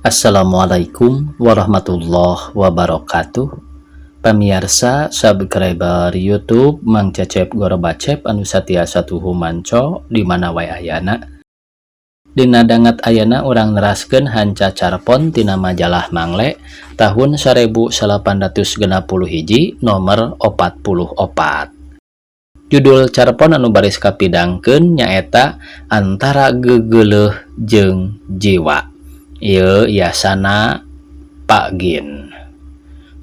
Assalamualaikum warahmatullahi wabarakatuh. Pamirsa subscriber YouTube Mang Cecep Gorobacep anu satia tuhu manco di mana wae ayana. Dina dangat ayana urang neraskeun hanca carpon tina majalah Mangle tahun 1861 nomor 44. Judul carpon anu baris kapidangkeun nyaeta Antara Gegeuleuh jeung Jiwa. Ieu yasana Pak Gin.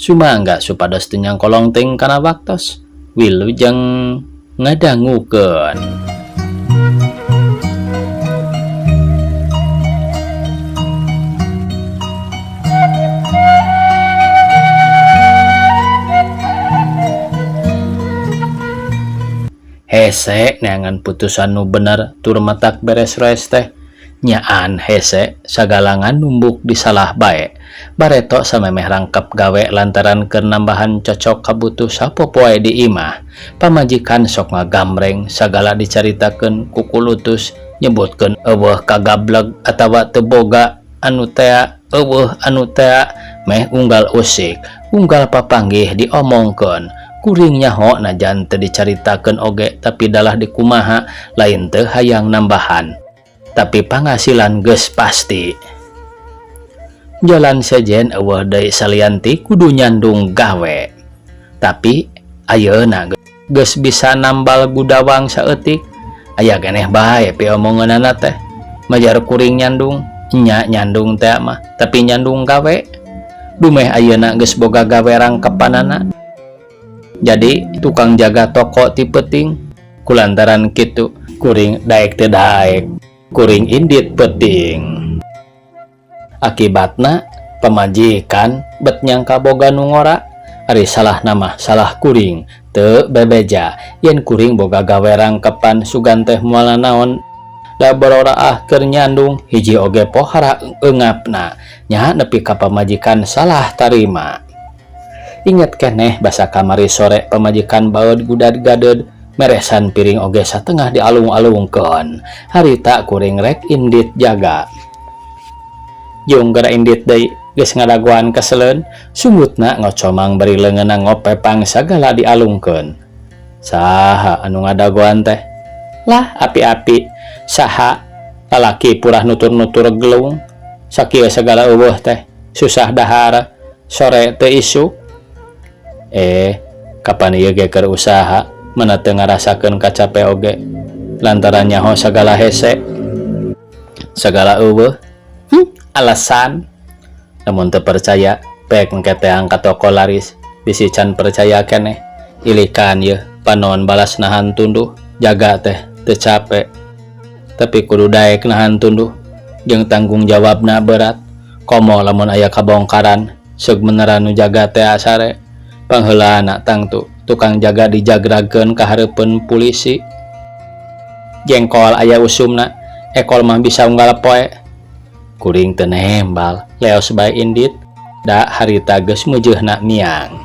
Sumangga supados teu nyangkolong teuing kana waktos, wilujeng ngadangukeun. Hese neangan putusan nu bener tur matak beres-res teh. Nyaan hese sagalangan numbuk di salah bae. Bareto samemeh rangkep gawe lantaran keur nambahan cocok kabutuh sapopoe di imah. Pamajikan sok ngagamreng sagala dicaritakeun ku kulutus nyebutkeun eueuh kagableg atawa teu boga anu tea eueuh anu tea meh unggal usik, unggal papanggih diomongkeun. Kuring nyaho najan teu dicaritakeun oge tapi dalah dikumaha lain teu hayang nambahan. Tapi pangasilan geus pasti. Jalan sejen eueuh deui salianti kudu nyandung gawe. Tapi ayeuna geus bisa nambal gudawang saeutik. Aya keneh bae piomongeunana teh. Majar kuring nyandung, nya nyandung teh mah, tapi nyandung gawe. Dumeh ayeuna geus boga gawe rangkepanana. Jadi tukang jaga toko ti peuting. Kulantaran kitu kuring daek teu daek. Kuring indit peuting. Akibatna pamajikan bet nyangka boga nu ngora, ari salah nama salah kuring teu bebeja yen kuring boga gawe rangkepan sugan teh moal naon da bororaah keur nyandung hiji oge pohara eungapna nya nepi ka pamajikan salah tarima. Inget keneh basa kamari sore pamajikan baeud gudad-gadeud meresan piring oge satengah dialung-alungkeun. Harita kuring rek indit jaga. Jeung gara indit deui geus ngadaguan keseleun, sungutna ngocomang bari leungeunna ngopepang sagala dialungkeun. Saha anu ngadaguan teh? Lah api-api, saha lalaki purah nutur-nutur gelung, sakieu sagala eueuh teh susah dahar, sore teu isuk. Kapan ieu ge keur usaha? Mana teu ngarasakeun kacape oge lantaran nyaho sagala hese sagala eueuh alasan. Lamun teu percaya pek engke teh angkat toko laris bisi can percaya keneh ilikan ye panaon balas nahan tunduh jaga teh teu capek tapi kudu daek nahan tunduh jeung tanggung jawabna berat. Komo lamun aya kabongkaran seug beneran nu jaga teh asare pangheulaana tangtu tukang jaga dijagrageun ka hareupeun polisi. Jengkol aya usumna, ekol mah bisa unggal poe. Kuring teu nembal, leos bae indit, da harita geus meujeunna miang.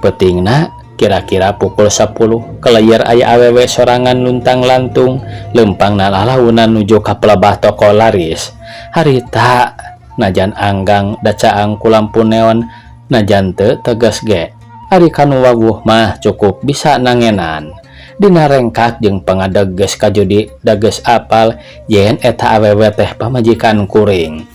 Peutingna kira-kira pukul 10 kelayar aya awewe sorangan luntang lantung leumpangna lalaunan nuju ka pelebah toko laris. Harita najan anggang da caang ku lampu neon najan teu tegas ge. Ari kanu wawuh mah cukup bisa nangenan. Dina rengkak jeung pangadeg geus kajudi da geus apal yen eta awewe teh pamajikan kuring.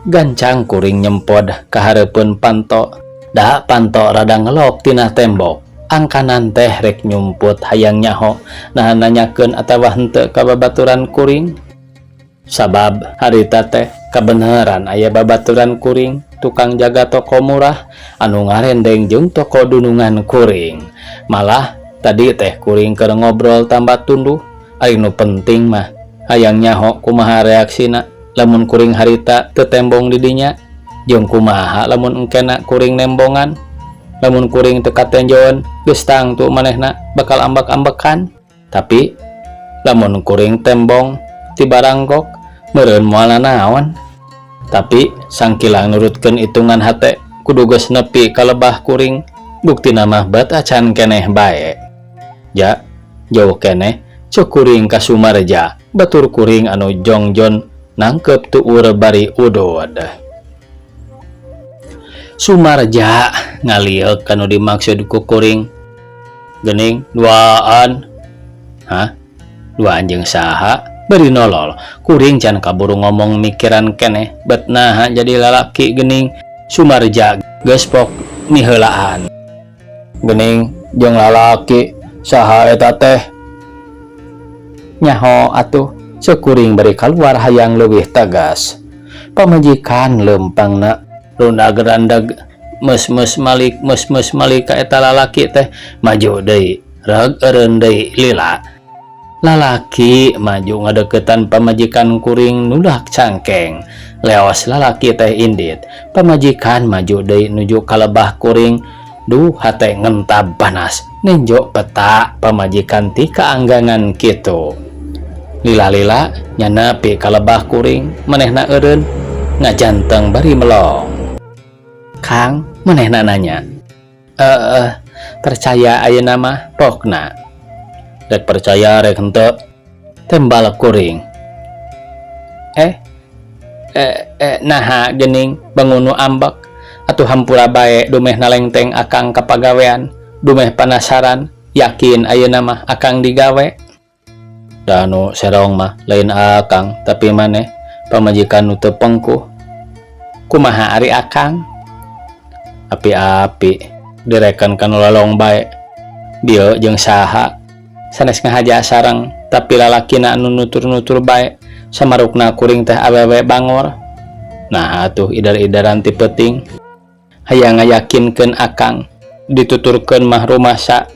Gancang kuring nyempod ka hareupeun panto. Da panto rada ngelok tina tembok. Angkanan teh rek nyumput hayang nyaho nahan nanyakeun atawa henteu ka babaturan kuring. Sabab harita teh kabeneran aya babaturan kuring tukang jaga toko murah anu ngarendeng jeung toko dunungan kuring. Malah tadi teh kuring keur ngobrol tambah tunduh. Ari nu penting mah hayang nyaho kumaha reaksina lamun kuring harita teu tembong di dinya jeung kumaha lamun engkena kuring nembongan. Lamun kuring teu katenjoeun geus tangtu manehna bakal ambek-ambekan. Tapi lamun kuring tembong ti baranggok meureun moal naon. Tapi sangkilang nurutkeun itungan hate kudu geus nepi ka lebah kuring. Buktina mah bat acan keneh bae. Ja jauh keneh cek kuring ka Sumarja batur kuring anu jongjon nangkep tuur bari udod. Sumarja ngaliek kanu dimaksud ku kuring. Gening duaan. Hah? Duaan jeung saha? Beri nolol. Kuring can kaburu ngomong mikiran keneh. Bet naha jadi lalaki gening. Sumarja geus pok miheulaan. Gening jeung lalaki saha eta teh? Nyaho atuh, sekuring beri keluar hayang leuwih tegas. Pamajikan lempangna rundag-randag mes-mes malik ka eta lalaki teh maju deui, reg eureun deui lila. Lalaki maju ngadeukeutan pamajikan kuring nudak cangkeng. Leos lalaki teh indit. Pamajikan maju deui nuju ka lebah kuring. Duh hate ngentab panas. Nenjo peta pamajikan ti kaanggangan kitu. Lila-lila nyanapi ka lebah kuring. Manehna eureun ngajanteng bari melong. Kang, manehna nanya. Percaya ayeuna mah pokna. Rek percaya rek henteu, tembal kuring. Naha gening bangunu ambek atuh hampura bae dumeh nalengteng akang kapagawean, dumeh panasaran yakin ayeuna mah akang digawe. Danu serong mah lain akang tapi maneh pamajikan nu teu pengkuh. Kumaha ari akang? Api-api direkan kanu lalong bae. Dieu jeung saha? Sanes ngahaja sareng tapi lalakina anu nutur-nutur bae. Samarukna kuring teh awewe bangor. Nah atuh idar-idaran ti peuting. Hayang ngayakinkeun akang dituturkeun mah rumasa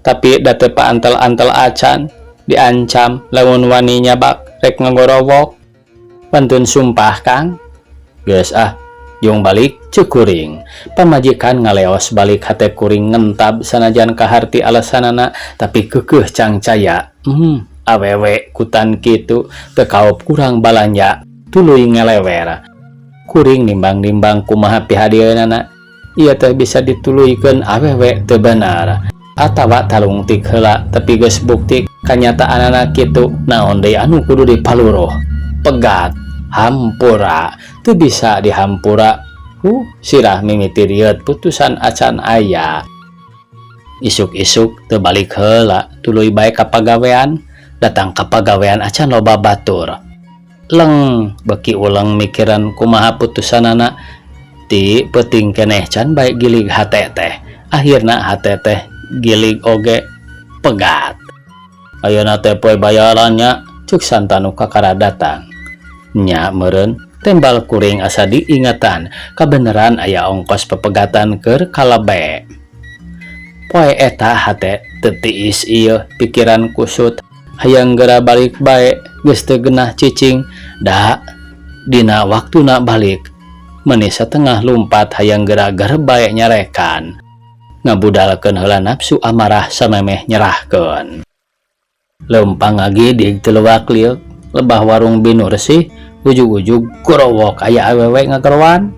tapi da teu paantel-antel acan, diancam lamun wani nyabak rek ngagorowok. Pantun sumpah Kang. Geus jong balik ceuk kuring. Pamajikan ngaleos balik hate kuring ngentab sanajan kaharti alasanana tapi keukeuh cangcaya. Awewe kutan kitu teu kaop kurang balanja tuluy ngelewer. Kuring nimbang-nimbang kumaha pihadieunana. Ieu teh bisa dituluykeun awewe teu bener atawa talungtik heula tapi geus bukti kanyataanana kitu. Naon deui anu kudu dipaluruh? Pegat, hampura, teu bisa dihampura. Sirah mimiti rieut putusan acan aya. Isuk-isuk teu balik heula, tuluy bae ka pagawean. Datang ka pagawean acan loba batur. Leng beki ulang mikiran kumaha putusanana. Ti peuting keneh can bae gilig hate teh. Akhirna hate teh gilig oge pegat. Ayeuna teh poe bayarannya ceuk santanu kakara datang. Nya meureun tembal kuring asa diingatan kabeneran aya ongkos pepegatan keur kalebe. Poe eta hate teu tiis ieu pikiran kusut. Hayang geura balik bae geus teu geunah cicing. Da dina waktuna balik meuni satengah lumpat hayang geura gareb bae nyarekan. Ngabudalkeun heula nafsu amarah samemeh nyerahkeun. Leumpang ngagidig teu leuwak liuk lebah warung Binur sih. Ujug-ujug gorowok aya awewe ngagerowan.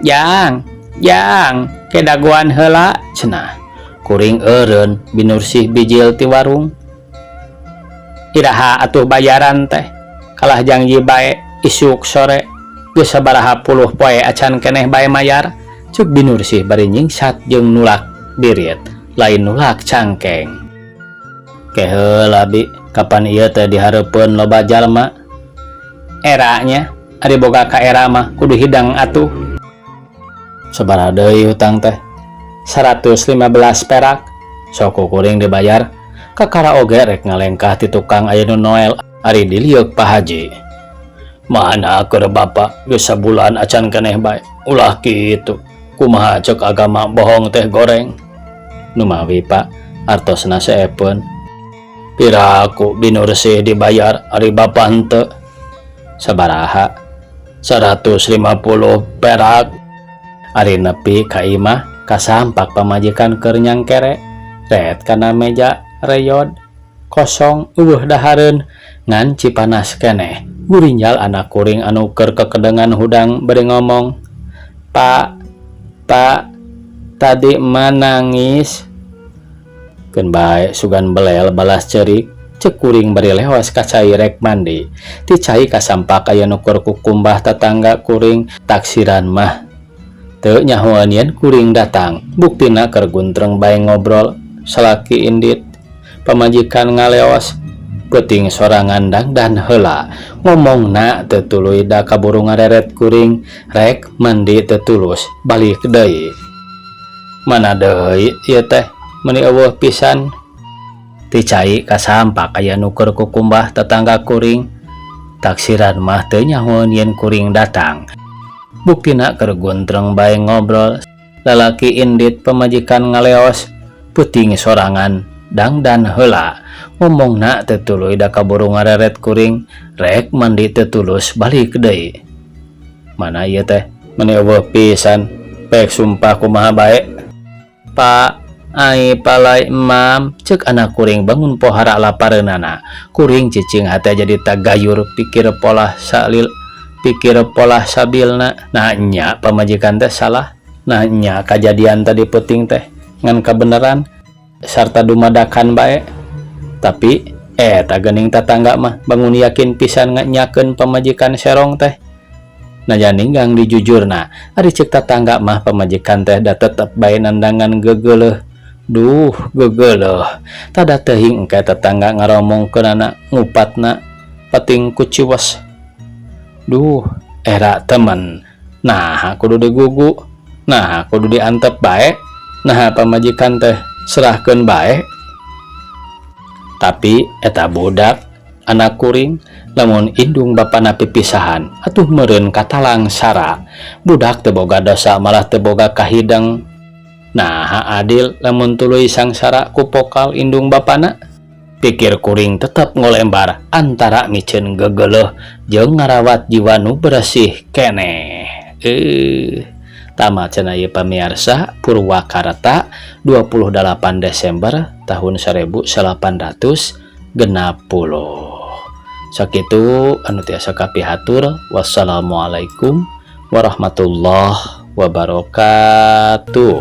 Jang, kedaguan heula cenah. Kuring eureun Binur sih bijil ti warung. Iraha atuh bayaran teh. Kalah janji bae isuk sore. Geus sabaraha puluh poe acan keneh bae mayar. Ceuk Binur sih bari nyingsat jeung nulak dirit, lain nulak cangkeng. Keheula bi, kapan ieu teh dihareupeun loba jalma? Eranya, ari boga ka era mah kudu hidang atuh. Sabaraha deui hutang teh? 115 perak. Sok kuring dibayar. Kakara oge rek ngalengkah ti tukang aya nu Noel ari diliuk Pak Haji. Mana keur bapak geus sabulan acan keneh bae. Ulah kitu. Kumaha ceuk agama bohong teh goreng. Nu mawi Pak, artosna saepeun. Piraku Binur sih dibayar ari bapak henteu? Sabaraha? 150 perak. Ari nepi ka imah kasampak pamajikan keur nyangkere. Ret kana meja reyod kosong dahareun ngan cipanas keneh. Gurinjal anak kuring anu keur kekedengan hudang beri ngomong, Pak, tadi emak nangis. Keun bae sugan belel balas ceurik, cek kuring bari lewas ka cai rek mandi. Ti cai kasampak aya nukur kukumbah tetangga kuring taksiran mah. Teu nyahoan yen kuring datang. Buktina keur guntreng bae ngobrol salaki indit. Pamajikan ngaleos peuting sorangan dan heula ngomongna teu tuluy da kaburu ngareret kuring rek mandi teu tulus balik deui. Mana deui ieu teh meuni eueuh pisan. Ti cai kasampak aya nuker kukumbah tetangga kuring taksiran mah teu nyahoan yen kuring datang. Buktina keur guntreng bae ngobrol lalaki indit pamajikan ngaleos peuting sorangan dan heula ngomongna teu tuluy da kaburu ngareret kuring rek mandi teu tulus balik deui. Mana ieu teh meuni eueuh pisan pek sumpah kumaha bae. Pak ai palai emam cek anak kuring bangun pohara lapareunana. Kuring cicing hate jadi tagayur pikir pola sabilna. Nah nya pamajikan teh salah. Nah nya kajadian tadi peuting teh ngan kabeneran sarta dumadakan bae. Tapi tagening tetangga mah bangun yakin pisan nganyakeun pamajikan serong teh. Najan ninggang dijujurna ari cek tetangga mah pamajikan teh da tetep bae nandangan gegeuleuh. Duh gegeuleuh tada teuing engke tetangga ngaromongkeunana ngupatna pating ku ciwes. Duh era temen nah kudu digugu, nah kudu diantep bae, nah pamajikan teh serahkeun bae. Tapi eta budak anak kuring lamun indung bapana pipisahan atuh meureun katalang sara. Budak teu boga dosa malah teu boga kahideng. Nah adil lamun tuluy sangsara ku pokal indung bapana. Pikir kuring tetep ngolembar antara miceun gegeuleuh jeung ngarawat jiwa nu bersih keneh. Tamat cenah ieu pamirsa Purwakarta 28 Desember tahun 1860. Sakitu anu tiasa kapihatur. Wassalamualaikum warahmatullahi wabarakatuh.